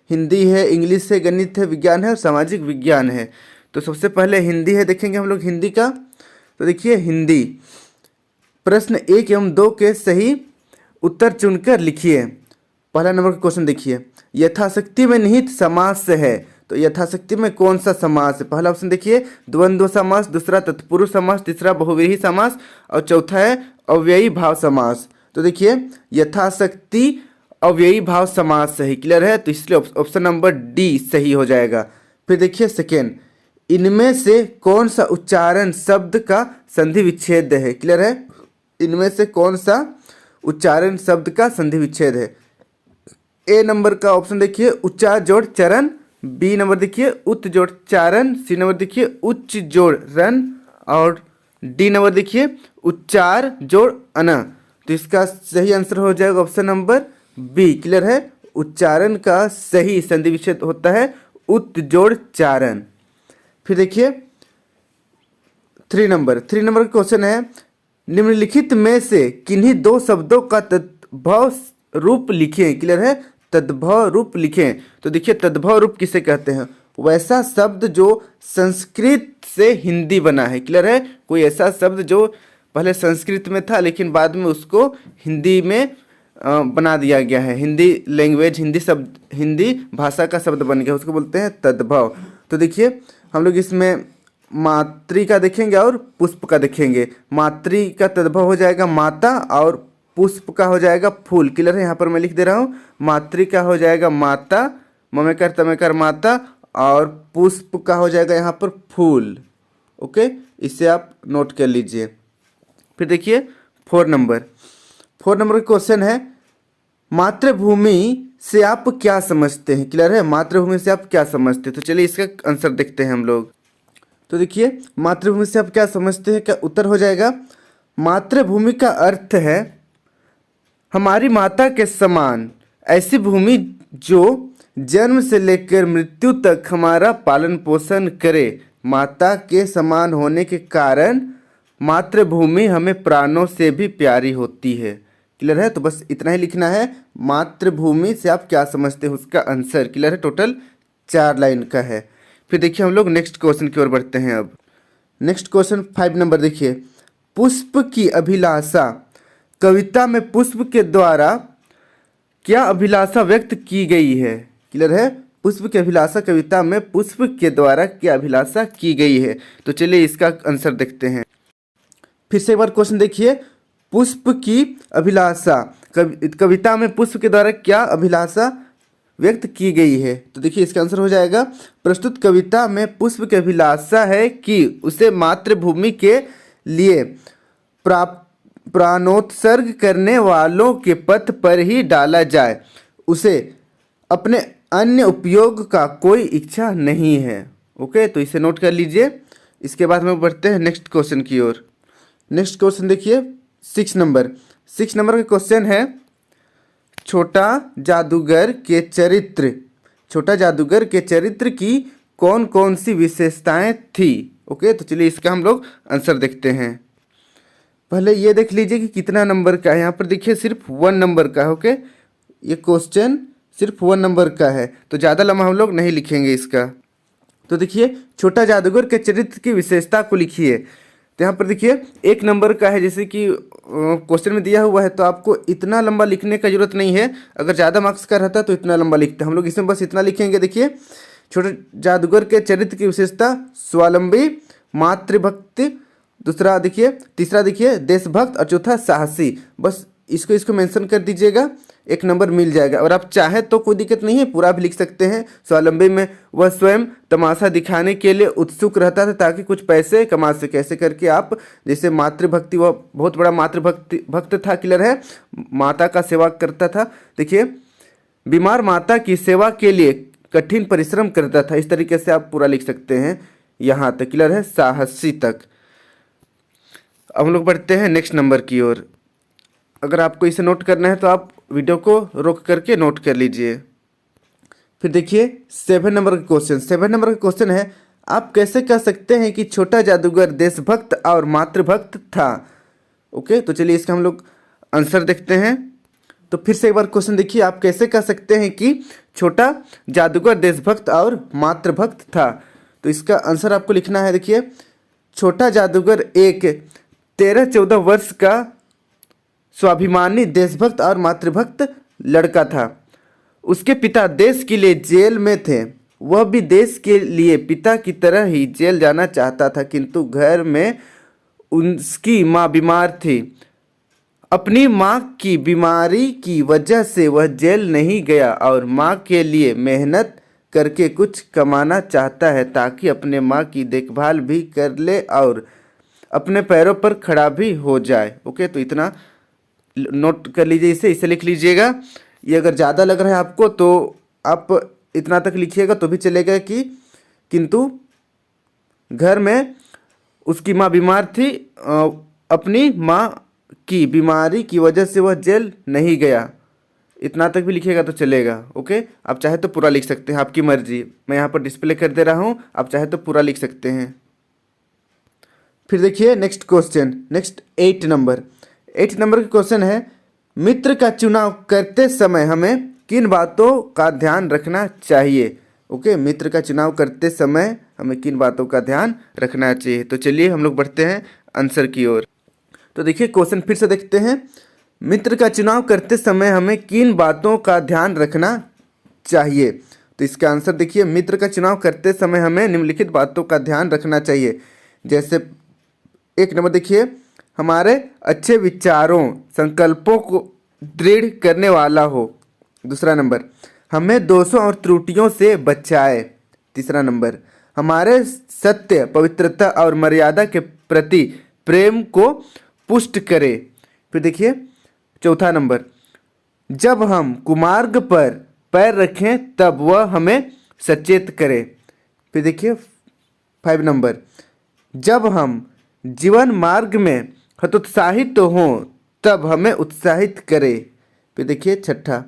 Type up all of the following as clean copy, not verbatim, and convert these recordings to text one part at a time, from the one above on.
हिंदी है, इंग्लिश है, गणित है, विज्ञान है और सामाजिक विज्ञान है। तो सबसे पहले हिंदी है, देखेंगे हम लोग हिंदी का। तो देखिए हिंदी, प्रश्न 1 एवं 2 के सही उत्तर चुनकर लिखिए। पहला नंबर का क्वेश्चन देखिए, यथाशक्ति में निहित समास है। तो यथाशक्ति में कौन सा समास है? पहला ऑप्शन देखिए द्वंद्व समास, दूसरा तत्पुरुष समास, तीसरा बहुव्रीहि समास और चौथा है अव्ययी भाव समास। तो देखिए यथाशक्ति अव्ययी भाव समास सही, क्लियर है, तो इसलिए ऑप्शन नंबर डी सही हो जाएगा। फिर देखिए सेकेंड, इनमें से कौन सा उच्चारण शब्द का संधि विच्छेद है? क्लियर है, इनमें से कौन सा उच्चारण शब्द का संधि विच्छेद है? ए नंबर का ऑप्शन देखिए उच्चार जोड़ चरण, बी नंबर देखिए उत जोड़ चारण, सी नंबर देखिए उच्च जोड़ रन और डी नंबर देखिए उच्चार जोड़ अन। तो इसका सही आंसर हो जाएगा ऑप्शन नंबर बी, क्लियर है, उच्चारण का सही संधि विच्छेद होता है उत जोड़ चारण। फिर देखिए 3 नंबर का क्वेश्चन है, निम्नलिखित में से किन्हीं 2 शब्दों का तद्भव रूप लिखें। क्लियर है, तद्भव रूप लिखें। तो देखिए तद्भव रूप किसे कहते हैं? वैसा शब्द जो संस्कृत से हिंदी बना है। क्लियर है, कोई ऐसा शब्द जो पहले संस्कृत में था लेकिन बाद में उसको हिंदी में बना दिया गया है, हिंदी लैंग्वेज, हिंदी शब्द, हिंदी भाषा का शब्द बन गया, उसको बोलते हैं तद्भव। तो देखिए हम लोग इसमें मातृ का देखेंगे और पुष्प का देखेंगे। मातृ का तद्भव हो जाएगा माता और पुष्प का हो जाएगा फूल। क्लियर है, यहाँ पर मैं लिख दे रहा हूँ, मातृ का हो जाएगा माता, ममेकर तमेकर माता, और पुष्प का हो जाएगा यहाँ पर फूल। ओके, इसे आप नोट कर लीजिए। फिर देखिए 4 नंबर का क्वेश्चन है, मातृभूमि से आप क्या समझते हैं? क्लियर है, मातृभूमि से आप क्या समझते हैं? तो चलिए इसका आंसर देखते हैं हम लोग। तो देखिए मातृभूमि से आप क्या समझते हैं, क्या उत्तर हो जाएगा, मातृभूमि का अर्थ है हमारी माता के समान ऐसी भूमि जो जन्म से लेकर मृत्यु तक हमारा पालन पोषण करे। माता के समान होने के कारण मातृभूमि हमें प्राणों से भी प्यारी होती है। क्लियर है, तो बस इतना ही लिखना है, मातृभूमि से आप क्या समझते हैं उसका आंसर। क्लियर है, टोटल 4 लाइन का है। फिर देखिए हम लोग नेक्स्ट क्वेश्चन की ओर बढ़ते हैं। अब नेक्स्ट क्वेश्चन 5 नंबर देखिए, पुष्प की अभिलाषा कविता में पुष्प के द्वारा क्या अभिलाषा व्यक्त की गई है? क्लियर है, पुष्प की अभिलाषा कविता में पुष्प के द्वारा क्या अभिलाषा की गई है? तो चलिए इसका आंसर देखते हैं। फिर से एक बार क्वेश्चन देखिए, पुष्प की अभिलाषा कविता में पुष्प के द्वारा क्या अभिलाषा व्यक्त की गई है? तो देखिए इसका आंसर हो जाएगा, प्रस्तुत कविता में पुष्प की अभिलाषा है कि उसे मातृभूमि के लिए प्राणोत्सर्ग करने वालों के पथ पर ही डाला जाए, उसे अपने अन्य उपयोग का कोई इच्छा नहीं है। ओके, तो इसे नोट कर लीजिए। इसके बाद हम बढ़ते हैं नेक्स्ट क्वेश्चन की ओर। नेक्स्ट क्वेश्चन देखिए 6 नंबर का क्वेश्चन है, छोटा जादूगर के चरित्र की कौन कौन सी विशेषताएं थी? ओके, तो चलिए इसका हम लोग आंसर देखते हैं। पहले ये देख लीजिए कि कितना नंबर का है। यहाँ पर देखिए सिर्फ 1 नंबर का है। ओके, ये क्वेश्चन सिर्फ 1 नंबर का है, तो ज़्यादा लंबा हम लोग नहीं लिखेंगे इसका। तो देखिए छोटा जादूगर के चरित्र की विशेषता को लिखिए। तो यहाँ पर देखिए 1 नंबर का है, जैसे कि क्वेश्चन में दिया हुआ है, तो आपको इतना लंबा लिखने का जरूरत नहीं है। अगर ज़्यादा मार्क्स का रहता तो इतना लंबा लिखते, हम लोग इसमें बस इतना लिखेंगे। देखिए छोटे जादूगर के चरित्र की विशेषता स्वावलंबी, मातृभक्ति, दूसरा देखिए, तीसरा देखिए देशभक्त और चौथा साहसी। बस इसको मेंशन कर दीजिएगा, 1 नंबर मिल जाएगा। और आप चाहे तो कोई दिक्कत नहीं है, पूरा भी लिख सकते हैं। स्वावलंबी में वह स्वयं तमाशा दिखाने के लिए उत्सुक रहता था ताकि कुछ पैसे कमा सके। ऐसे करके आप, जैसे मातृभक्ति, वह बहुत बड़ा भक्त था। क्लियर है, माता का सेवा करता था। देखिए बीमार माता की सेवा के लिए कठिन परिश्रम करता था। इस तरीके से आप पूरा लिख सकते हैं यहाँ तक। क्लियर है, साहसी तक। अब हम लोग बढ़ते हैं नेक्स्ट नंबर की ओर। अगर आपको इसे नोट करना है तो आप वीडियो को रोक करके नोट कर लीजिए। फिर देखिए 7 नंबर का क्वेश्चन है, आप कैसे कह सकते हैं कि छोटा जादूगर देशभक्त और मातृभक्त था? ओके, तो चलिए इसका हम लोग आंसर देखते हैं। तो फिर से एक बार क्वेश्चन देखिए, आप कैसे कह सकते हैं कि छोटा जादूगर देशभक्त और मातृभक्त था। तो इसका आंसर आपको लिखना है। देखिए, छोटा जादूगर एक 13-14 वर्ष का स्वाभिमानी देशभक्त और मातृभक्त लड़का था। उसके पिता देश के लिए जेल में थे। वह भी देश के लिए पिता की तरह ही जेल जाना चाहता था, किंतु घर में उसकी माँ बीमार थी। अपनी माँ की बीमारी की वजह से वह जेल नहीं गया और माँ के लिए मेहनत करके कुछ कमाना चाहता है ताकि अपने माँ की देखभाल भी कर ले और अपने पैरों पर खड़ा भी हो जाए। ओके, तो इतना नोट कर लीजिए, इसे लिख लीजिएगा। ये अगर ज़्यादा लग रहा है आपको तो आप इतना तक लिखिएगा तो भी चलेगा कि किंतु घर में उसकी माँ बीमार थी, अपनी माँ की बीमारी की वजह से वह जेल नहीं गया। इतना तक भी लिखिएगा तो चलेगा। ओके, आप चाहे तो पूरा लिख सकते हैं, आपकी मर्जी। मैं यहाँ पर डिस्प्ले कर दे रहा हूँ, आप चाहे तो पूरा लिख सकते हैं। फिर देखिए नेक्स्ट क्वेश्चन, नेक्स्ट 8 नंबर का क्वेश्चन है, मित्र का चुनाव करते समय हमें किन बातों का ध्यान रखना चाहिए। ओके, मित्र का चुनाव करते समय हमें किन बातों का ध्यान रखना चाहिए। तो चलिए हम लोग बढ़ते हैं आंसर की ओर। तो देखिए क्वेश्चन फिर से देखते हैं, मित्र का चुनाव करते समय हमें किन बातों का ध्यान रखना चाहिए। तो इसका आंसर देखिए, मित्र का चुनाव करते समय हमें निम्नलिखित बातों का ध्यान रखना चाहिए। जैसे 1 नंबर देखिए, हमारे अच्छे विचारों संकल्पों को दृढ़ करने वाला हो। 2 नंबर, हमें दोषों और त्रुटियों से बचाए। 3 नंबर, हमारे सत्य, पवित्रता और मर्यादा के प्रति प्रेम को पुष्ट करे। फिर देखिए 4 नंबर, जब हम कुमार्ग पर पैर रखें तब वह हमें सचेत करे। फिर देखिए 5 नंबर, जब हम जीवन मार्ग में हतोत्साहित हों तब हमें उत्साहित करे। फिर देखिए 6,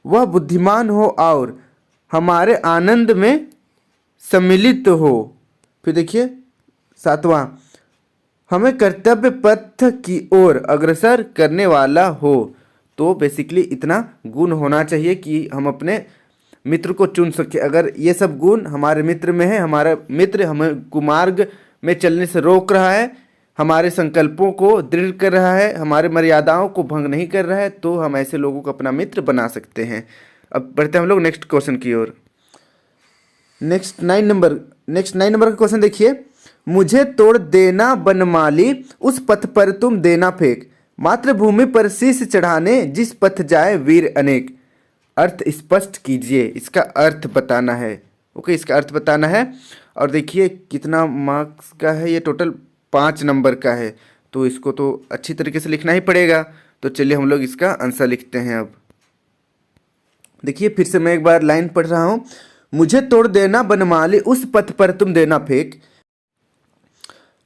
वह बुद्धिमान हो और हमारे आनंद में सम्मिलित हो। फिर देखिए 7वां, हमें कर्तव्य पथ की ओर अग्रसर करने वाला हो। तो बेसिकली इतना गुण होना चाहिए कि हम अपने मित्र को चुन सके। अगर ये सब गुण हमारे मित्र में है, हमारा मित्र हमें कुमार्ग में चलने से रोक रहा है, हमारे संकल्पों को दृढ़ कर रहा है, हमारे मर्यादाओं को भंग नहीं कर रहा है, तो हम ऐसे लोगों को अपना मित्र बना सकते हैं। अब बढ़ते हैं हम लोग नेक्स्ट क्वेश्चन की ओर। नेक्स्ट 9 नंबर का क्वेश्चन देखिए, मुझे तोड़ देना बनमाली, उस पथ पर तुम देना फेंक, मातृभूमि पर शीश चढ़ाने जिस पथ जाए वीर अनेक। अर्थ स्पष्ट कीजिए, इसका अर्थ बताना है। ओके, इसका अर्थ बताना है। और देखिए कितना मार्क्स का है, ये टोटल 5 नंबर का है, तो इसको तो अच्छी तरीके से लिखना ही पड़ेगा। तो चलिए हम लोग इसका आंसर लिखते हैं। अब देखिए फिर से मैं एक बार लाइन पढ़ रहा हूँ, मुझे तोड़ देना बनमाली, उस पथ पर तुम देना फेंक,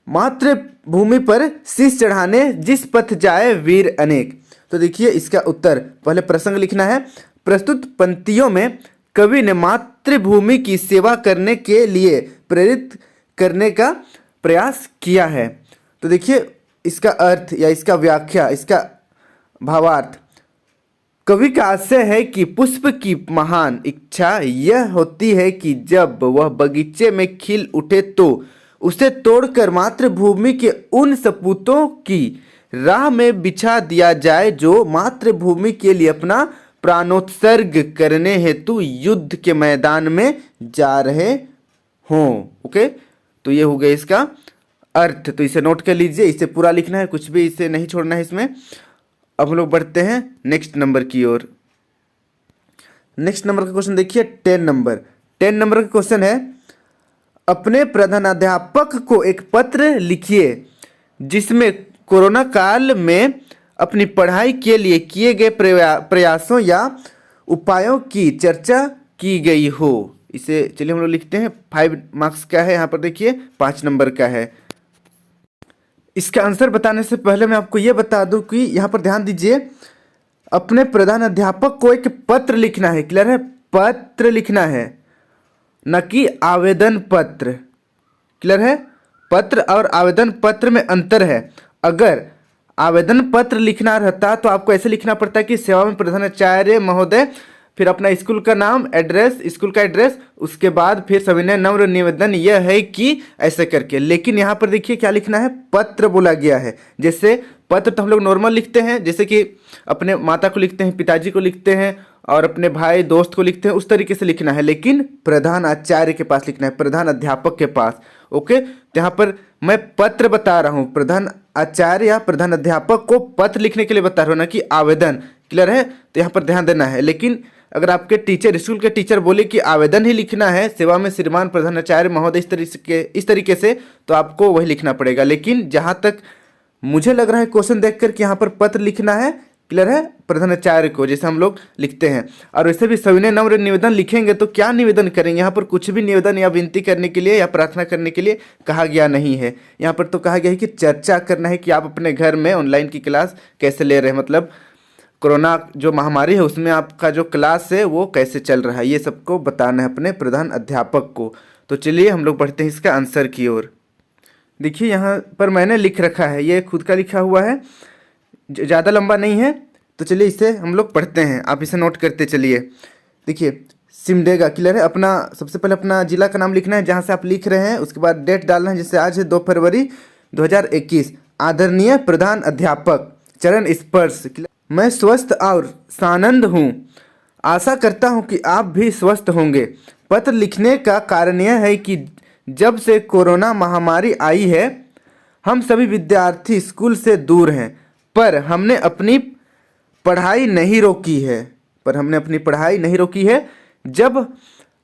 मातृभूमि पर शीश चढ़ाने जिस पथ जाए वीर अनेक। तो देखिए इसका उत्तर, पहले प्रसंग लिखना है। प्रस्तुत पंक्तियों में कवि ने मातृभूमि की सेवा करने के लिए प्रेरित करने का प्रयास किया है। तो देखिए इसका अर्थ या इसका व्याख्या, इसका भावार्थ, कवि का आशय है कि पुष्प की महान इच्छा यह होती है कि जब वह बगीचे में खिल उठे तो उसे तोड़कर मातृभूमि के उन सपूतों की राह में बिछा दिया जाए जो मातृभूमि के लिए अपना प्राणोत्सर्ग करने हेतु युद्ध के मैदान में जा रहे हों। ओके, तो ये हो गया इसका अर्थ। तो इसे नोट कर लीजिए, इसे पूरा लिखना है, कुछ भी इसे नहीं छोड़ना है इसमें। अब हम लोग बढ़ते हैं नेक्स्ट नंबर की ओर। नेक्स्ट नंबर का क्वेश्चन देखिए 10 नंबर का क्वेश्चन है, अपने प्रधानाध्यापक को एक पत्र लिखिए जिसमें कोरोना काल में अपनी पढ़ाई के लिए किए गए प्रयासों या उपायों की चर्चा की गई हो। इसे चलिए हम लोग लिखते हैं। 5 मार्क्स का है, यहाँ पर देखिए 5 नंबर का है। इसका आंसर बताने से पहले मैं आपको यह बता दूं कि यहाँ पर ध्यान दीजिए, अपने प्रधान अध्यापक को एक पत्र लिखना है। क्लियर है? पत्र लिखना है, न कि आवेदन पत्र। क्लियर है? पत्र और आवेदन पत्र में अंतर है। अगर आवेदन पत्र लिखना रहता तो आपको ऐसे लिखना पड़ता है कि सेवा में प्रधानाचार्य महोदय, फिर अपना स्कूल का नाम, एड्रेस, स्कूल का एड्रेस, उसके बाद फिर सविनय नम्र निवेदन यह है कि ऐसे करके। लेकिन यहाँ पर देखिए क्या लिखना है, पत्र बोला गया है। जैसे पत्र तो हम लोग नॉर्मल लिखते हैं, जैसे कि अपने माता को लिखते हैं, पिताजी को लिखते हैं और अपने भाई दोस्त को लिखते हैं, उस तरीके से लिखना है। लेकिन प्रधान आचार्य के पास लिखना है, प्रधान अध्यापक के पास। ओके, तो यहाँ पर मैं पत्र बता रहा हूँ, प्रधान आचार्य या प्रधान अध्यापक को पत्र लिखने के लिए बता रहा हूँ, ना कि आवेदन। क्लियर है? तो यहाँ पर ध्यान देना है। लेकिन अगर आपके टीचर, स्कूल के टीचर बोले कि आवेदन ही लिखना है, सेवा में श्रीमान प्रधानाचार्य महोदय, इस तरीके से, तो आपको वही लिखना पड़ेगा। लेकिन जहाँ तक मुझे लग रहा है क्वेश्चन देखकर कि यहाँ पर पत्र लिखना है, क्लियर है, प्रधानाचार्य को, जैसे हम लोग लिखते हैं। और वैसे भी सविनय नम्र निवेदन लिखेंगे तो क्या निवेदन करेंगे, यहाँ पर कुछ भी निवेदन या विनती करने के लिए या प्रार्थना करने के लिए कहा गया नहीं है। यहाँ पर तो कहा गया है कि चर्चा करना है कि आप अपने घर में ऑनलाइन की क्लास कैसे ले रहे हैं, मतलब कोरोना जो महामारी है उसमें आपका जो क्लास है वो कैसे चल रहा है, ये सबको बताना है अपने प्रधान अध्यापक को। तो चलिए हम लोग बढ़ते हैं इसका आंसर की ओर। देखिए यहाँ पर मैंने लिख रखा है, ये खुद का लिखा हुआ है, ज़्यादा लंबा नहीं है, तो चलिए इसे हम लोग पढ़ते हैं, आप इसे नोट करते चलिए। देखिए सिमडेगा, क्लियर है, अपना सबसे पहले अपना जिला का नाम लिखना है जहाँ से आप लिख रहे हैं, उसके बाद डेट डालना है, जैसे आज है 2 फरवरी 2021। आदरणीय प्रधान अध्यापक चरण स्पर्श, मैं स्वस्थ और सानंद हूँ, आशा करता हूँ कि आप भी स्वस्थ होंगे। पत्र लिखने का कारण यह है कि जब से कोरोना महामारी आई है हम सभी विद्यार्थी स्कूल से दूर हैं, पर हमने अपनी पढ़ाई नहीं रोकी है। जब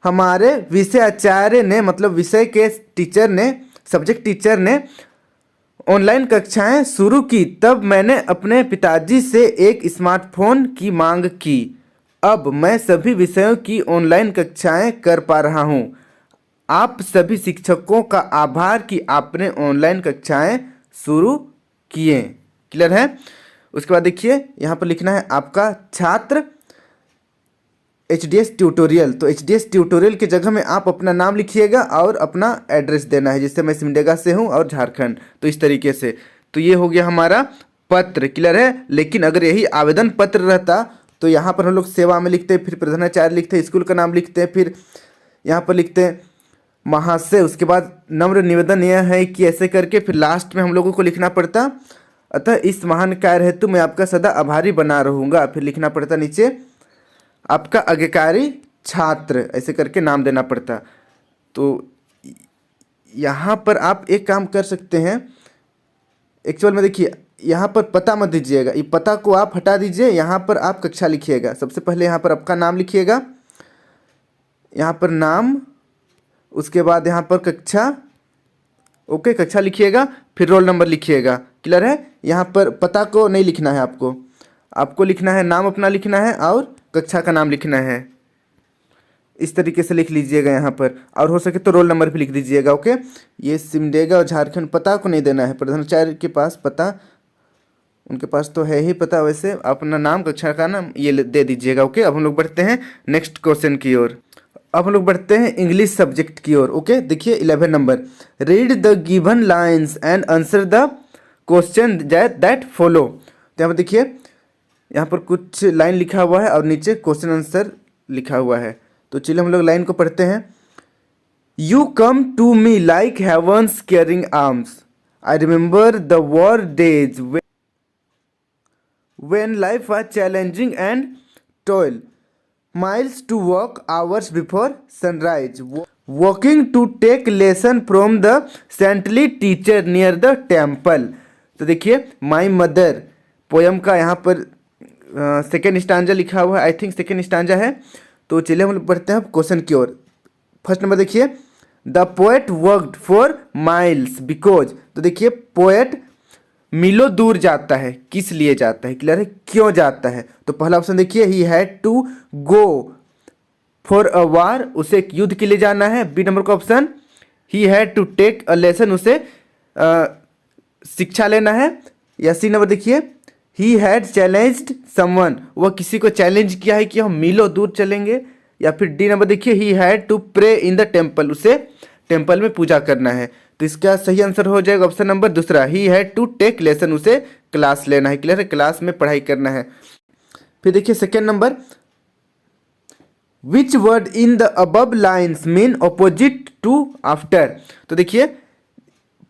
हमारे विषय आचार्य ने, मतलब विषय के टीचर ने, सब्जेक्ट टीचर ने ऑनलाइन कक्षाएं शुरू की, तब मैंने अपने पिताजी से एक स्मार्टफोन की मांग की। अब मैं सभी विषयों की ऑनलाइन कक्षाएं कर पा रहा हूं। आप सभी शिक्षकों का आभार कि आपने ऑनलाइन कक्षाएं शुरू किए। क्लियर है? उसके बाद देखिए यहाँ पर लिखना है आपका छात्र HDS ट्यूटोरियल। तो HDS ट्यूटोरियल की जगह में आप अपना नाम लिखिएगा और अपना एड्रेस देना है, जैसे मैं सिमडेगा से हूँ और झारखंड, तो इस तरीके से। तो ये हो गया हमारा पत्र। क्लियर है? लेकिन अगर यही आवेदन पत्र रहता तो यहाँ पर हम लोग सेवा में लिखते, फिर प्रधानाचार्य लिखते, स्कूल का नाम लिखते, फिर यहाँ पर लिखते महाशय, उसके बाद नम्र निवेदन यह है कि ऐसे करके फिर लास्ट में हम लोगों को लिखना पड़ता। अतः इस महान कार्य हेतु मैं आपका सदा आभारी बना रहूँगा। फिर लिखना पड़ता नीचे आपका आज्ञाकारी छात्र, ऐसे करके नाम देना पड़ता। तो यहाँ पर आप एक काम कर सकते हैं, एक्चुअल में देखिए यहाँ पर पता मत दीजिएगा, ये पता को आप हटा दीजिए, यहाँ पर आप कक्षा लिखिएगा। सबसे पहले यहाँ पर आपका नाम लिखिएगा, यहाँ पर नाम, उसके बाद यहाँ पर कक्षा, ओके, कक्षा लिखिएगा, फिर रोल नंबर लिखिएगा। क्लियर है? यहाँ पर पता को नहीं लिखना है, आपको लिखना है नाम अपना लिखना है और कक्षा का नाम लिखना है। इस तरीके से लिख लीजिएगा यहाँ पर, और हो सके तो रोल नंबर भी लिख दीजिएगा। ओके, ये सिमडेगा और झारखंड, पता को नहीं देना है, प्रधानाचार्य के पास पता, उनके पास तो है ही पता, वैसे अपना नाम, कक्षा का नाम ये दे दीजिएगा। ओके, अब हम लोग बढ़ते हैं नेक्स्ट क्वेश्चन की ओर। अब हम लोग बढ़ते हैं इंग्लिश सब्जेक्ट की ओर। ओके, देखिए 11 number, read the given lines and answer the question that follow. तो यहाँ पर देखिए यहाँ पर कुछ लाइन लिखा हुआ है और नीचे क्वेश्चन आंसर लिखा हुआ है। तो चलिए हम लोग लाइन को पढ़ते हैं। You come to me like heaven's caring arms, I remember the war days when life was challenging and toil, miles to walk, hours before sunrise, walking to take lesson from the saintly teacher near the temple। तो देखिए my mother poem का यहाँ पर second stanza लिखा हुआ है, I think second stanza है। तो चलिए हम लोग बढ़ते हैं क्वेश्चन की ओर। फर्स्ट नंबर देखिए, the poet worked for miles because. तो देखिए पोएट मीलों दूर जाता है, किस लिए जाता है, क्लियर है, क्यों जाता है। तो पहला ऑप्शन देखिए, he had to go for a war, उसे एक युद्ध के लिए जाना है। बी नंबर का option, he had to take a lesson, उसे शिक्षा लेना है। या सी नंबर देखिए, ही हैड चैलेंज्ड समवन, वह किसी को चैलेंज किया है कि हम मीलों दूर चलेंगे। या फिर डी नंबर देखिए, he had to pray in the temple, उसे टेम्पल में पूजा करना है। तो इसका सही आंसर हो जाएगा ऑप्शन नंबर दूसरा, he had to take lesson, उसे क्लास लेना है, क्लियर है, क्लास में पढ़ाई करना है। फिर देखिए second number, which word in the above lines mean opposite to after. तो देखिए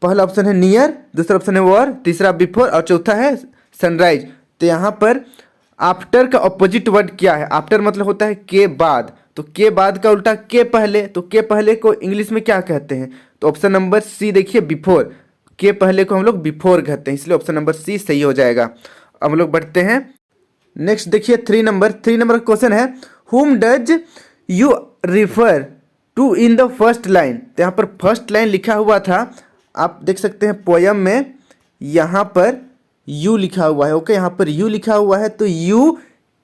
पहला ऑप्शन है नियर, दूसरा ऑप्शन है वॉर, तीसरा बिफोर और चौथा है सनराइज। तो यहाँ पर आफ्टर का ऑपोजिट वर्ड क्या है? आफ्टर मतलब होता है के बाद, तो के बाद का उल्टा के पहले, तो के पहले को इंग्लिश में क्या कहते हैं? तो ऑप्शन नंबर सी देखिए बिफोर, के पहले को हम लोग बिफोर कहते हैं, इसलिए ऑप्शन नंबर सी सही हो जाएगा। अब हम लोग बढ़ते हैं नेक्स्ट, देखिए 3 नंबर का क्वेश्चन है, whom does you refer to in the first line. तो यहाँ पर फर्स्ट लाइन लिखा हुआ था, आप देख सकते हैं पोयम में यहाँ पर यू लिखा हुआ है, ओके, यहाँ पर यू लिखा हुआ है, तो यू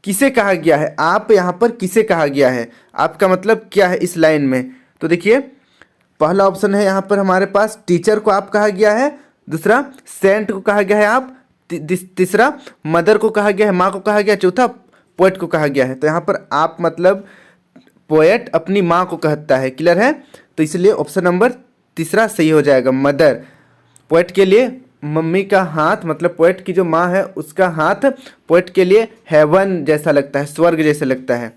किसे कहा गया है? आप यहाँ पर किसे कहा गया है? आपका मतलब क्या है इस लाइन में? तो देखिए पहला ऑप्शन है यहाँ पर हमारे पास टीचर को आप कहा गया है, दूसरा सेंट को कहा गया है आप, तीसरा मदर को कहा गया है, माँ को कहा गया, चौथा पोएट को कहा गया है। तो यहाँ पर आप मतलब पोएट अपनी माँ को कहता है, क्लियर है, तो इसलिए ऑप्शन नंबर तीसरा सही हो जाएगा, मदर। पोएट के लिए मम्मी का हाथ, मतलब पोएट की जो माँ है उसका हाथ पोएट के लिए हेवन जैसा लगता है, स्वर्ग जैसा लगता है।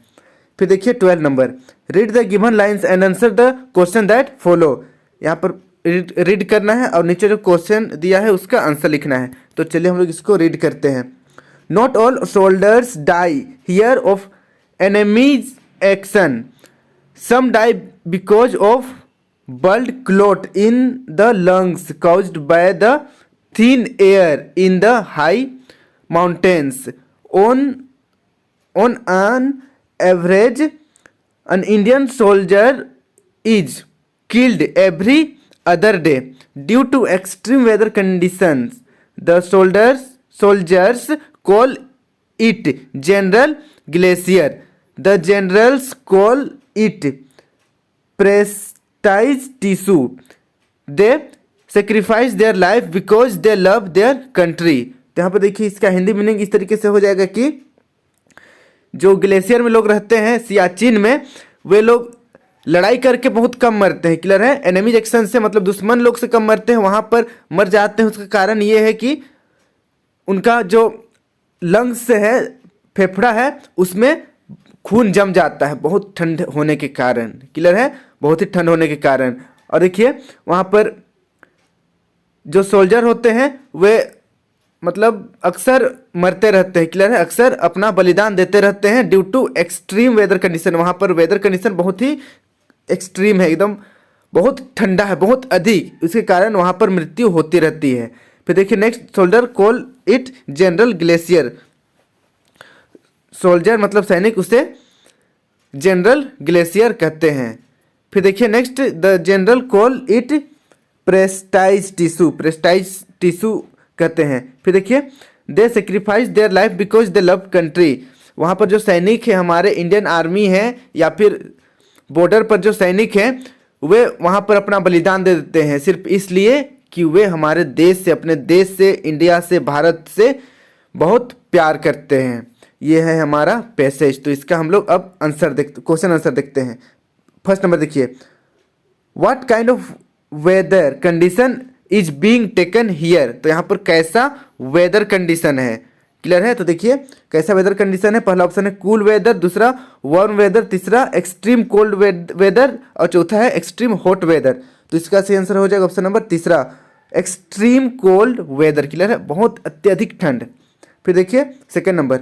फिर देखिए 12 number, read the given lines and answer the question that follow. यहाँ पर रीड करना है और नीचे जो क्वेश्चन दिया है उसका आंसर लिखना है। तो चलिए हम लोग इसको रीड करते हैं। Not all soldiers die here of enemies action, some die because of blood clot in the lungs caused by the thin air in the high mountains. On an average, an Indian soldier is killed every other day due to extreme weather conditions. The soldiers call it general glacier. The generals call it prestige tissue. They sacrifice their life because they love their country. तो यहाँ पर देखिए इसका Hindi meaning इस तरीके से हो जाएगा कि जो ग्लेशियर में लोग रहते हैं सियाचिन में, वे लोग लड़ाई करके बहुत कम मरते हैं, क्लियर है, एनिमी एक्शन से मतलब दुश्मन लोग से कम मरते हैं, वहाँ पर मर जाते हैं। उसका कारण ये है कि उनका जो लंग्स है, फेफड़ा है, उसमें खून जम जाता है बहुत ठंड होने के कारण, क्लियर है, बहुत ही ठंड होने के कारण। और देखिए वहाँ पर जो सोल्जर होते हैं वे मतलब अक्सर मरते रहते हैं, क्लियर है, अक्सर अपना बलिदान देते रहते हैं due to extreme weather condition. वहाँ पर वेदर कंडीशन बहुत ही एक्सट्रीम है, एकदम बहुत ठंडा है, बहुत अधिक, उसके कारण वहाँ पर मृत्यु होती रहती है। फिर देखिए next, soldier call it general glacier. Soldier मतलब सैनिक, उसे जनरल ग्लेशियर कहते हैं। फिर देखिए next, the general call it prestige tissue, prestige tissue कहते हैं। फिर देखिए, दे sacrifice their life because they love country. वहाँ पर जो सैनिक है, हमारे इंडियन आर्मी है या फिर बॉर्डर पर जो सैनिक हैं, वे वहाँ पर अपना बलिदान दे देते हैं सिर्फ इसलिए कि वे हमारे देश से, अपने देश से, इंडिया से, भारत से बहुत प्यार करते हैं। ये है हमारा पैसेज। तो इसका हम लोग अब क्वेश्चन आंसर देखते हैं। फर्स्ट नंबर देखिए, what kind of weather condition is being taken here. तो यहाँ पर कैसा वेदर कंडीशन है, क्लियर है। तो देखिए कैसा वेदर कंडीशन है, पहला ऑप्शन है कूल वेदर, दूसरा वार्म वेदर, तीसरा एक्सट्रीम कोल्ड वेदर और चौथा है एक्सट्रीम हॉट वेदर। तो इसका सही आंसर हो जाएगा ऑप्शन नंबर तीसरा, एक्सट्रीम कोल्ड वेदर, क्लियर है, बहुत अत्यधिक ठंड। फिर देखिए second number,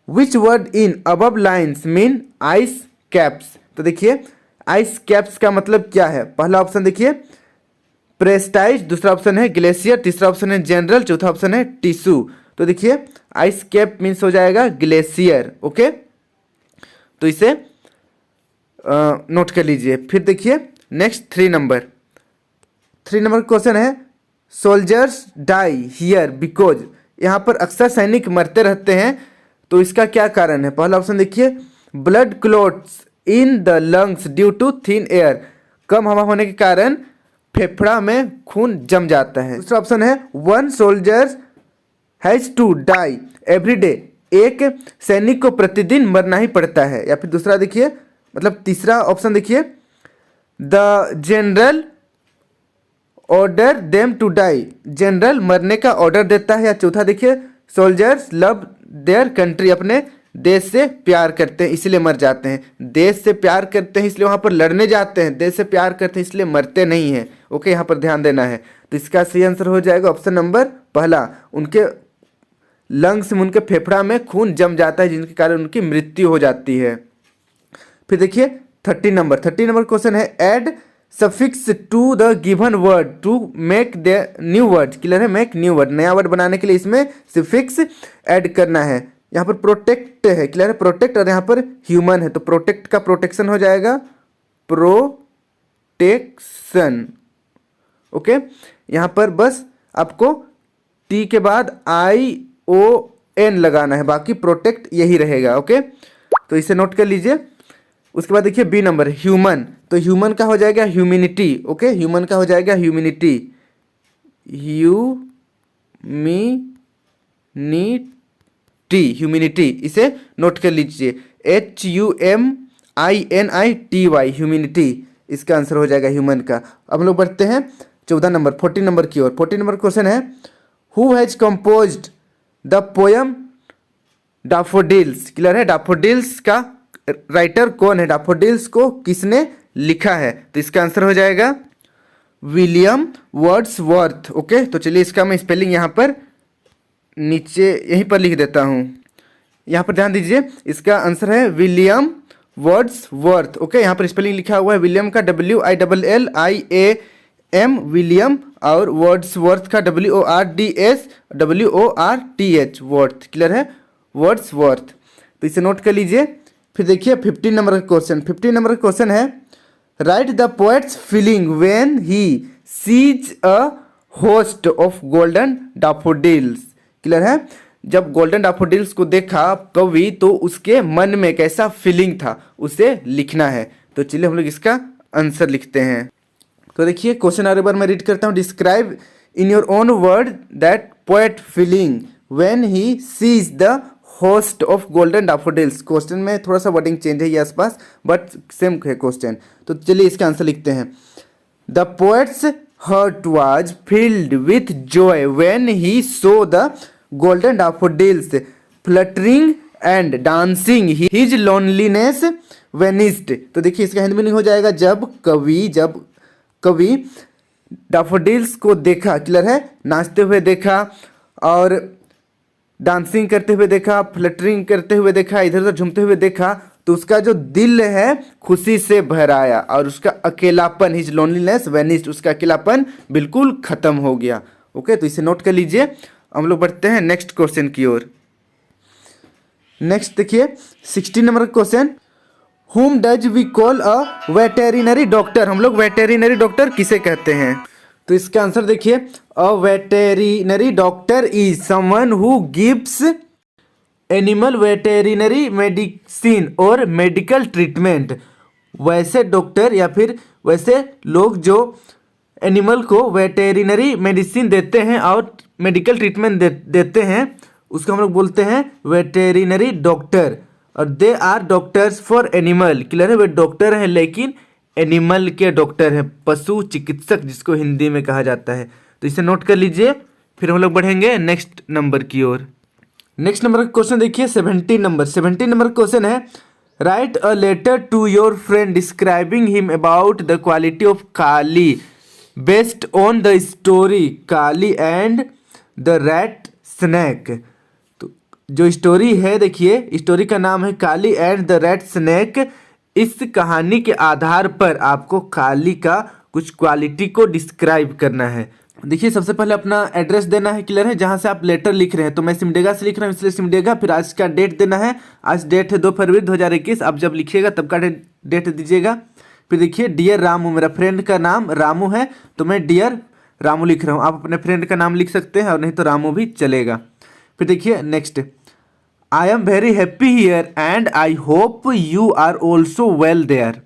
which word in above lines mean ice caps. तो देखिए आइस कैप्स का मतलब क्या है, पहला ऑप्शन देखिए प्रेस्टाइज, दूसरा ऑप्शन है ग्लेशियर, तीसरा ऑप्शन है जनरल, चौथा ऑप्शन है टिश्यू। तो देखिए आइस कैप मीन्स हो जाएगा ग्लेशियर, ओके, तो इसे नोट कर लीजिए। फिर देखिए नेक्स्ट 3 नंबर क्वेश्चन है, सोल्जर्स डाई हियर बिकॉज। यहाँ पर अक्सर सैनिक मरते रहते हैं, तो इसका क्या कारण है, पहला ऑप्शन देखिए blood clots in the lungs due to thin air, कम हवा होने के कारण फेफड़ा में खून जम जाता है। दूसरा ऑप्शन है one soldier has to die every day, एक सैनिक को प्रतिदिन मरना ही पड़ता है। या फिर दूसरा देखिए, मतलब तीसरा ऑप्शन देखिए, the general order them to die, general मरने का ऑर्डर देता है। या चौथा देखिए, सोल्जर्स लव देयर कंट्री, अपने देश से प्यार करते हैं इसलिए मर जाते हैं। देश से प्यार करते हैं इसलिए वहाँ पर लड़ने जाते हैं, देश से प्यार करते हैं इसलिए मरते नहीं हैं। ओके, यहाँ पर ध्यान देना है। तो इसका सही आंसर हो जाएगा ऑप्शन नंबर पहला, उनके लंग्स में, उनके फेफड़ा में खून जम जाता है जिनके कारण उनकी मृत्यु हो जाती है। फिर देखिए 30 नंबर क्वेश्चन है, add suffix to the given word to make the new word. Clear है, मेक न्यू वर्ड, नया वर्ड बनाने के लिए इसमें सफिक्स ऐड करना है। यहाँ पर प्रोटेक्ट है, क्लियर है, प्रोटेक्ट, और यहाँ पर ह्यूमन है तो प्रोटेक्ट का प्रोटेक्शन हो जाएगा प्रोटेक्शन। ओके, यहाँ पर बस आपको टी के बाद ION लगाना है, बाकी प्रोटेक्ट यही रहेगा। ओके, तो इसे नोट कर लीजिए। उसके बाद देखिए बी नंबर, ह्यूमन, तो ह्यूमन का हो जाएगा ह्यूमिनिटी। ओके, ह्यूमन का हो जाएगा ह्यूमिनिटी, ह्यूमिनिटी, इसे नोट कर लीजिए, HUMINITY, ह्यूमिनिटी, इसका आंसर हो जाएगा ह्यूमन का। अब हम लोग बढ़ते हैं 14 नंबर 40 नंबर की ओर। 40 नंबर क्वेश्चन है, who has composed the poem daffodils. Clear है, डैफोडिल्स का राइटर कौन है, डैफोडिल्स को किसने लिखा है? तो इसका आंसर हो जाएगा विलियम वर्ड्सवर्थ। ओके, तो चलिए इसका मैं स्पेलिंग यहाँ पर नीचे यहीं पर लिख देता हूँ, यहाँ पर ध्यान दीजिए। इसका आंसर है विलियम वर्ड्सवर्थ। ओके, यहाँ पर स्पेलिंग लिखा हुआ है, विलियम का WILLIAM विलियम, और वर्ड्सवर्थ का WORDSWORTH वर्थ। क्लियर है, वर्ड्सवर्थ, तो इसे नोट कर लीजिए। फिर देखिए 15 नंबर का क्वेश्चन। 15 नंबर का क्वेश्चन है, right the poets feeling when he sees a host of golden daffodils. Clear है, जब गोल्डन डैफोडिल्स को देखा कवि तो उसके मन में कैसा फीलिंग था उसे लिखना है। तो चलिए हम लोग इसका आंसर लिखते हैं। तो देखिए क्वेश्चन और एक बार मैं रीड करता हूँ, describe in your own word that poet feeling when he sees the host of golden daffodils. Question में थोड़ा सा वर्डिंग चेंज है ये आसपास, बट सेम है क्वेश्चन। तो चलिए इसका आंसर लिखते हैं, the poets heart was filled with joy when he saw the golden daffodils fluttering and dancing, his loneliness vanished। तो देखिए इसका हिंदी मीनिंग हो जाएगा, जब कवि डैफोडिल्स को देखा, क्लियर है, नाचते हुए देखा और डांसिंग करते हुए देखा, फ्लटरिंग करते हुए देखा, इधर उधर झूमते हुए देखा, तो उसका जो दिल है खुशी से भर आया और उसका अकेलापन, हिज लोनलीनेस वेनिस्ड, उसका अकेलापन बिल्कुल खत्म हो गया। ओके, तो इसे नोट कर लीजिए। हम लोग बढ़ते हैं नेक्स्ट क्वेश्चन की ओर। नेक्स्ट देखिए 16 नंबर question, whom does we call a veterinary doctor. हम लोग वेटेरिनरी डॉक्टर किसे कहते हैं? तो इसका आंसर देखिए, a veterinary doctor is someone who gives animal veterinary medicine और मेडिकल ट्रीटमेंट। वैसे डॉक्टर या फिर वैसे लोग जो एनिमल को वेटेरिनरी मेडिसिन देते हैं और मेडिकल ट्रीटमेंट देते हैं, उसको हम लोग बोलते हैं वेटेरिनरी डॉक्टर। और they are doctors for animal. Clear है, वे डॉक्टर हैं लेकिन एनिमल के डॉक्टर हैं, पशु चिकित्सक जिसको हिंदी में कहा जाता है। तो इसे नोट कर लीजिए। फिर हम लोग बढ़ेंगे नेक्स्ट नंबर की ओर। नेक्स्ट नंबर का क्वेश्चन देखिए 17 नंबर क्वेश्चन है, write a letter to your friend describing him about the quality of Kali based on the story Kali and the rat snake. तो जो स्टोरी है देखिए, स्टोरी का नाम है Kali and the rat snake. इस कहानी के आधार पर आपको काली का कुछ क्वालिटी को डिस्क्राइब करना है। देखिए सबसे पहले अपना एड्रेस देना है, क्लियर है, जहां से आप लेटर लिख रहे हैं। तो मैं सिमडेगा से लिख रहा हूँ इसलिए सिमडेगा। फिर आज का डेट देना है, आज डेट है 2 फरवरी 2021। आप जब लिखिएगा तब का डेट दीजिएगा। फिर देखिए डियर रामू, मेरा फ्रेंड का नाम रामू है तो मैं डियर रामू लिख रहा हूँ। आप अपने फ्रेंड का नाम लिख सकते हैं और नहीं तो रामू भी चलेगा। फिर देखिए next, I am very happy here and I hope you are also well there.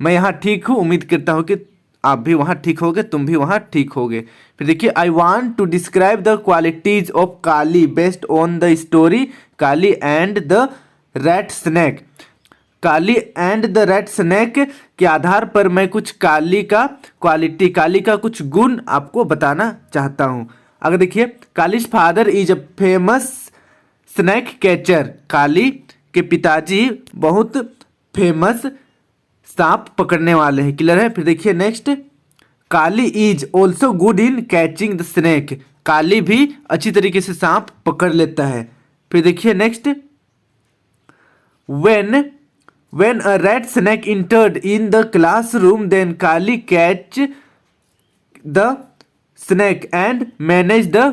मैं यहाँ ठीक हूँ, उम्मीद करता हूँ कि आप भी वहाँ ठीक होगे, तुम भी वहाँ ठीक होगे। फिर देखिए, I want to describe the qualities of Kali based on the story Kali and the rat snake. Kali and the red snake के आधार पर मैं कुछ काली का कुछ गुण आपको बताना चाहता हूं। अगर देखिए, Kali's father is a famous snake catcher, Kali के पिताजी बहुत फेमस सांप पकड़ने वाले हैं। क्लियर है। फिर देखिए next, Kali is also good in catching the snake, Kali भी अच्छी तरीके से सांप पकड़ लेता है। फिर देखिए next, when a red snake entered in the classroom then Kali catch the snake and manage the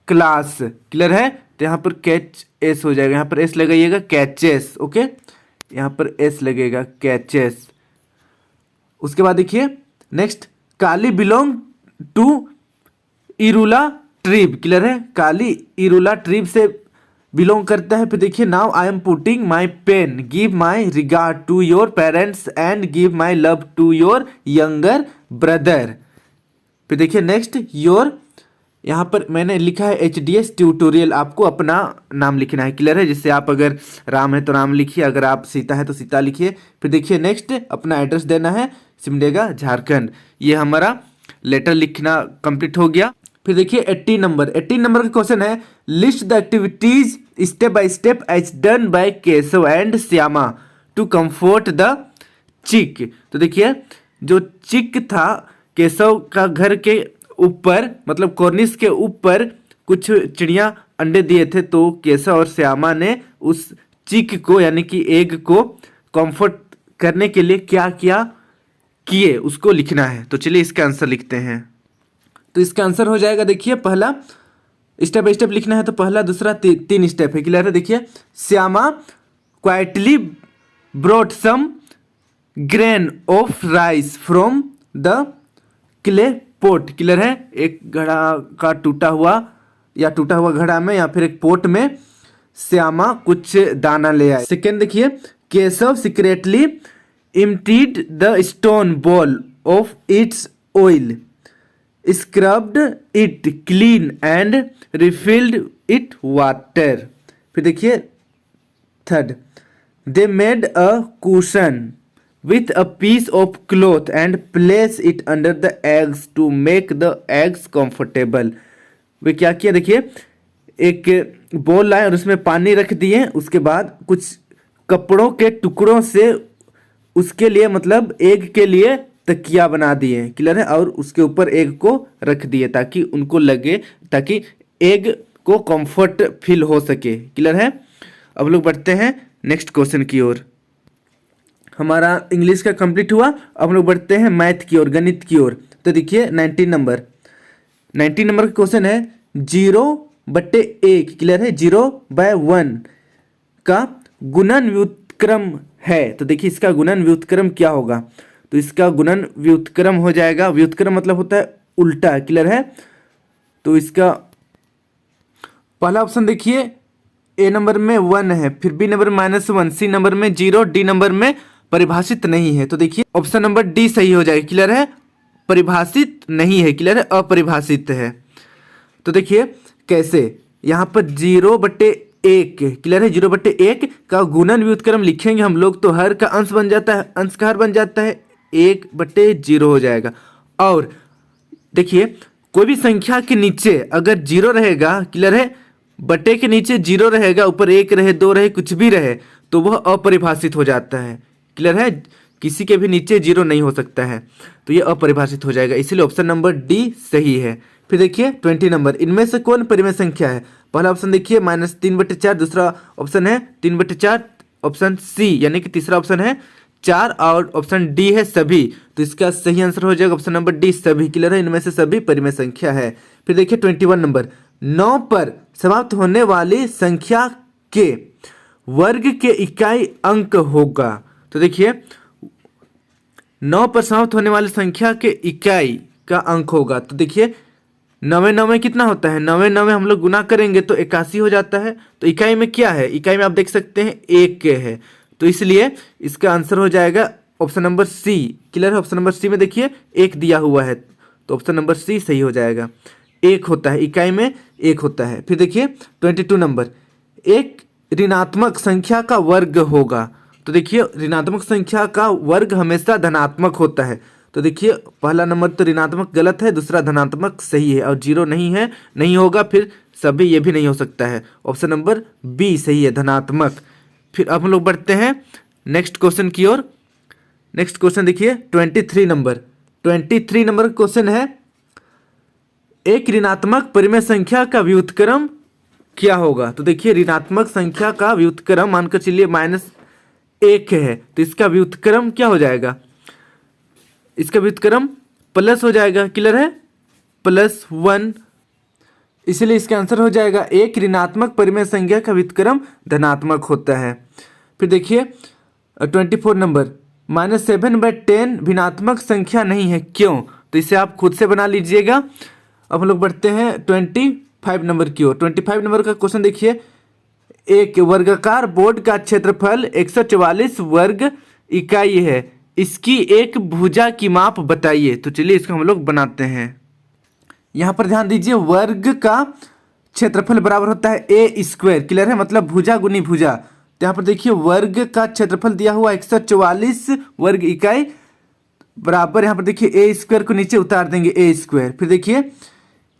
class। Clear है। तो यहाँ पर कैच एस हो जाएगा, यहाँ पर एस लगाइएगा, कैचेस। ओके, यहाँ पर एस लगेगा, कैचेस। उसके बाद देखिए next, Kali belong to Irula tribe. Clear है, काली इरुला ट्रिब से बिलोंग करता है। फिर देखिए, now I am putting my pen, give my regard to your parents and give my love to your younger brother. फिर देखिए नेक्स्ट, योर, यहाँ पर मैंने लिखा है HDS ट्यूटोरियल, आपको अपना नाम लिखना है। क्लियर है। जैसे आप अगर राम है तो राम लिखिए, अगर आप सीता है तो सीता लिखिए। फिर देखिए नेक्स्ट, अपना एड्रेस देना है, सिमडेगा झारखंड। ये हमारा लेटर लिखना कंप्लीट हो गया। फिर देखिए 18 नंबर का क्वेश्चन है, list the activities step by step as done by Keshav and Shyama to comfort the chick. तो देखिए, जो चिक था, केशव का घर के ऊपर मतलब कॉर्निस के ऊपर कुछ चिड़िया अंडे दिए थे, तो केशव और श्यामा ने उस चिक को यानी कि एग को कंफर्ट करने के लिए क्या क्या किए, उसको लिखना है। तो चलिए इसका आंसर लिखते हैं। तो इसका आंसर हो जाएगा, देखिए पहला स्टेप बाय स्टेप लिखना है, तो पहला दूसरा तीन स्टेप है। क्लियर है। देखिए, Shyama quietly brought some grain of rice from the clay pot. Clear है। एक घड़ा का टूटा हुआ घड़ा में या फिर एक पोट में श्यामा कुछ दाना ले आए। सेकेंड देखिए, Keshav secretly emptied the stone bowl of its oil, scrubbed it clean and refilled it water. फिर देखिए third, they made a cushion with a piece of cloth and place it under the eggs to make the eggs comfortable। वे क्या किया, देखिए एक बोल लाए और उसमें पानी रख दिए, उसके बाद कुछ कपड़ों के टुकड़ों से उसके लिए मतलब एग के लिए तकिया बना दिए। क्लियर है। और उसके ऊपर एग को रख दिए ताकि उनको लगे, ताकि एग को कंफर्ट फील हो सके। क्लियर है। अब लोग बढ़ते हैं नेक्स्ट क्वेश्चन की ओर। हमारा इंग्लिश का कंप्लीट हुआ। अब हम लोग बढ़ते हैं मैथ की ओर, गणित की ओर। तो देखिए 19 नंबर का क्वेश्चन है, 0/1। क्लियर है। 0/1 का गुणन व्युत्क्रम है। तो देखिए इसका गुणन व्युत्क्रम क्या होगा। तो इसका गुणन व्युत्क्रम हो जाएगा, व्युत्क्रम मतलब होता है उल्टा। क्लियर है। तो इसका पहला ऑप्शन देखिए, A नंबर में 1 है, फिर B नंबर में -1, C नंबर में 0, D नंबर में परिभाषित नहीं है। तो देखिए ऑप्शन नंबर डी सही हो जाएगा। क्लियर है। परिभाषित नहीं है। क्लियर है, अपरिभाषित है। तो देखिए कैसे, यहाँ पर 0/1। क्लियर है। 0/1 का गुणन व्युत्क्रम लिखेंगे हम लोग तो हर का अंश बन जाता है, अंश का हर बन जाता है, 1/0 हो जाएगा। और देखिए कोई भी संख्या के नीचे अगर 0 रहेगा, क्लियर है, बटे के नीचे 0 रहेगा, ऊपर 1 रहे, 2 रहे, कुछ भी रहे, तो वह अपरिभाषित हो जाता है। क्लियर है। किसी के भी नीचे 0 नहीं हो सकता है, तो ये अपरिभाषित हो जाएगा। इसलिए ऑप्शन नंबर डी सही है। फिर देखिए 20 नंबर, इनमें से कौन परिमेय संख्या है। पहला ऑप्शन देखिए -3/4, दूसरा ऑप्शन है 3/4, ऑप्शन सी यानी कि तीसरा ऑप्शन है 4 और ऑप्शन डी है सभी। तो इसका सही आंसर हो जाएगा ऑप्शन नंबर डी सभी। क्लियर है। इनमें से सभी परिमेय संख्या है। फिर देखिए 21 नंबर, 9 पर समाप्त होने वाली संख्या के वर्ग के इकाई अंक होगा। तो देखिए 9 पर समाप्त होने वाली संख्या के इकाई का अंक होगा। तो देखिए 9 कितना होता है, 9 हम लोग गुना करेंगे तो 81 हो जाता है। तो इकाई में क्या है, इकाई में आप देख सकते हैं 1 के है, तो इसलिए इसका आंसर हो जाएगा ऑप्शन नंबर सी। क्लियर है। ऑप्शन नंबर सी में देखिए 1 दिया हुआ है, तो ऑप्शन नंबर सी सही हो जाएगा। 1 होता है, इकाई में 1 होता है। फिर देखिए 22 नंबर, एक ऋणात्मक संख्या का वर्ग होगा। तो देखिए ऋणात्मक संख्या का वर्ग हमेशा धनात्मक होता है। तो देखिए पहला नंबर तो ऋणात्मक गलत है, दूसरा धनात्मक सही है, और जीरो नहीं है, नहीं होगा, फिर सभी ये भी नहीं हो सकता है। ऑप्शन नंबर बी सही है, धनात्मक। फिर अब हम लोग बढ़ते हैं नेक्स्ट क्वेश्चन की ओर। नेक्स्ट क्वेश्चन देखिए 23 नंबर। 23 नंबर क्वेश्चन है, एक ऋणात्मक परिमेय संख्या का व्युत्क्रम क्या होगा। तो देखिए ऋणात्मक संख्या का व्युत्क्रम मानकर चलिए -1 है, तो इसका व्युत्क्रम क्या हो जाएगा, इसका व्युत्क्रम प्लस हो जाएगा, क्लियर है, +1, इसलिए इसका आंसर हो जाएगा एक ऋणात्मक परिमेय संख्या का व्युत्क्रम धनात्मक होता है। फिर देखिए 24 नंबर, -7/10 भिन्नात्मक संख्या नहीं है, क्यों। तो इसे आप खुद से बना लीजिएगा। अब हम लोग बढ़ते हैं 25 नंबर की ओर। 25 नंबर का क्वेश्चन देखिए, एक वर्गाकार बोर्ड का क्षेत्रफल 144 वर्ग इकाई है, इसकी एक भुजा की माप बताइए। तो चलिए इसको हम लोग बनाते हैं। यहां पर ध्यान दीजिए, वर्ग का क्षेत्रफल बराबर होता है a², क्लियर है, मतलब भुजा गुनी भुजा। तो यहाँ पर देखिए वर्ग का क्षेत्रफल दिया हुआ 144 वर्ग इकाई बराबर, यहाँ पर देखिए a² को नीचे उतार देंगे a²। फिर देखिए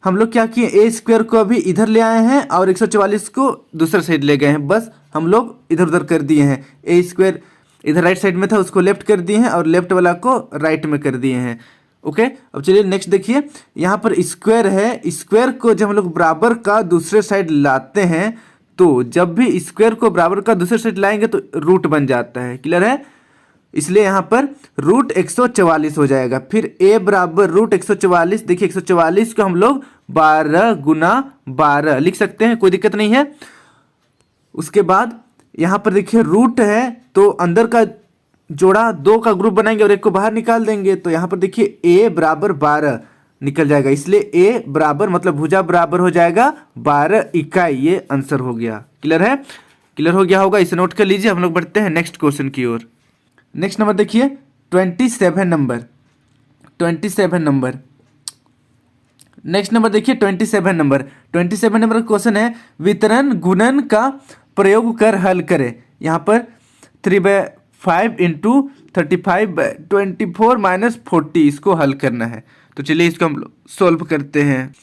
हम लोग क्या किए, a² को अभी इधर ले आए हैं और 144 को दूसरा साइड ले गए हैं, बस हम लोग इधर उधर कर दिए हैं। a² इधर राइट साइड में था, उसको लेफ्ट कर दिए हैं, और लेफ्ट वाला को राइट में कर दिए हैं। ओके, अब चलिए नेक्स्ट देखिए, यहाँ पर स्क्वायर है, स्क्वायर को जब हम लोग बराबर का दूसरे साइड लाते हैं, तो जब भी स्क्वायर को बराबर का दूसरे साइड लाएंगे तो रूट बन जाता है, क्लियर है, इसलिए यहाँ पर रूट 144 हो जाएगा। फिर a बराबर रूट 144, देखिए 144 को हम लोग 12 गुना 12 लिख सकते हैं, कोई दिक्कत नहीं है। उसके बाद यहाँ पर देखिए रूट है, तो अंदर का जोड़ा 2 का ग्रुप बनाएंगे और एक को बाहर निकाल देंगे, तो यहाँ पर देखिए a बराबर 12 निकल जाएगा, इसलिए a बराबर मतलब भुजा बराबर हो जाएगा 12 इकाई, ये आंसर हो गया। क्लियर है, क्लियर हो गया होगा, इसे नोट कर लीजिए। हम लोग बढ़ते हैं नेक्स्ट क्वेश्चन की ओर। नेक्स्ट नंबर देखिए 27 नंबर। 27 नंबर, नेक्स्ट नंबर देखिए 27 नंबर। 27 नंबर का क्वेश्चन है, वितरण गुणन का प्रयोग कर हल करें। यहाँ पर 3/5 × 35/24 - 40 इसको हल करना है। तो चलिए इसको हम सॉल्व करते हैं।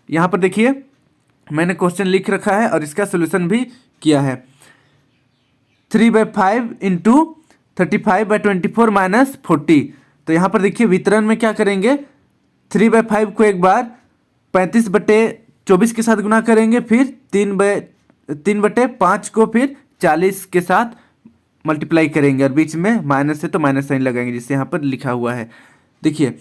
यहाँ पर देखिए मैंने क्वेश्चन लिख रखा है और इसका सोल्यूशन भी किया है। 3/5 × 35/24 - 40। तो यहाँ पर देखिए वितरण में क्या करेंगे, 3/5 को एक बार 35/24 के साथ गुना करेंगे, फिर 3/5 को फिर 40 के साथ मल्टीप्लाई करेंगे, और बीच में माइनस है तो माइनस साइन लगाएंगे, जिससे यहाँ पर लिखा हुआ है। देखिए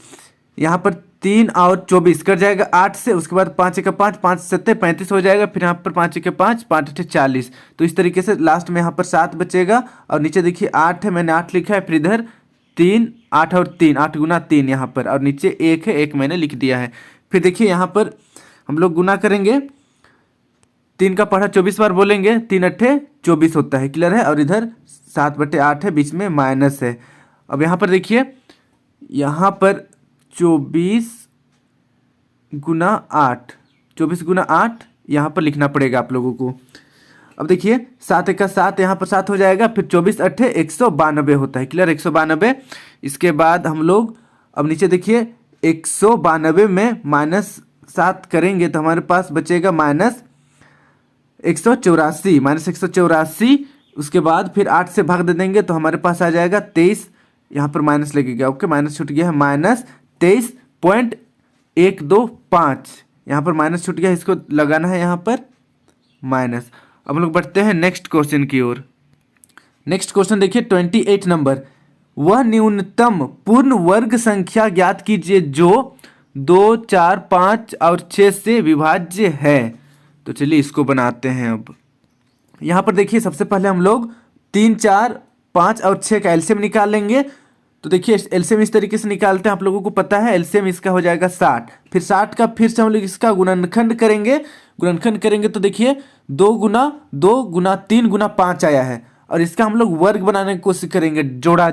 यहाँ पर 3 और 24 कट जाएगा 8 से, उसके बाद 5 × 5 5 7 35 हो जाएगा, फिर यहाँ पर 5 × 5 5 8 40। तो इस तरीके से लास्ट में यहाँ पर 7 बचेगा, और नीचे देखिए 8 है, मैंने 8 लिखा है, फिर इधर 3 8 और 3 8 गुना 3 यहाँ पर, और नीचे 1 है, 1 मैंने लिख दिया है। फिर देखिए यहाँ पर हम लोग गुना करेंगे, 3 का पढ़ा 24 बार बोलेंगे, 3 8 24 होता है, क्लियर है, और इधर 7/8 है, बीच में माइनस है। अब यहाँ पर देखिए, यहाँ पर 24 गुना 8, 24 गुना 8 यहाँ पर लिखना पड़ेगा आप लोगों को। अब देखिए 7 का 7 यहाँ पर 7 हो जाएगा, फिर 24 8 192 होता है, क्लियर, 192। इसके बाद हम लोग अब नीचे देखिए 192 में -7 करेंगे तो हमारे पास बचेगा -184, -184। उसके बाद फिर 8 से भाग दे देंगे तो हमारे पास आ जाएगा 23, यहाँ पर माइनस लगेगा, ओके, माइनस छूट गया है, -23.125, यहाँ पर माइनस छूट गया, इसको लगाना है यहाँ पर माइनस। अब हम लोग बढ़ते हैं नेक्स्ट क्वेश्चन की ओर। नेक्स्ट क्वेश्चन देखिए 28 नंबर, वह न्यूनतम पूर्ण वर्ग संख्या ज्ञात कीजिए जो 2 4 5 और 6 से विभाज्य है। तो चलिए इसको बनाते हैं। अब यहाँ पर देखिए सबसे पहले हम लोग 3 4 5 और 6 का एलसीएम निकाल लेंगे। तो देखिए एलसीएम इस तरीके से निकालते हैं, आप लोगों को पता है, एलसीएम इसका हो जाएगा 60, फिर 60 का फिर से हम लोग इसका गुणनखंड करेंगे। गुणनखंड करेंगे तो देखिए 2 गुना 2 गुना 3 गुना 5 आया है, और इसका हम लोग वर्ग बनाने की कोशिश करेंगे, जोड़ा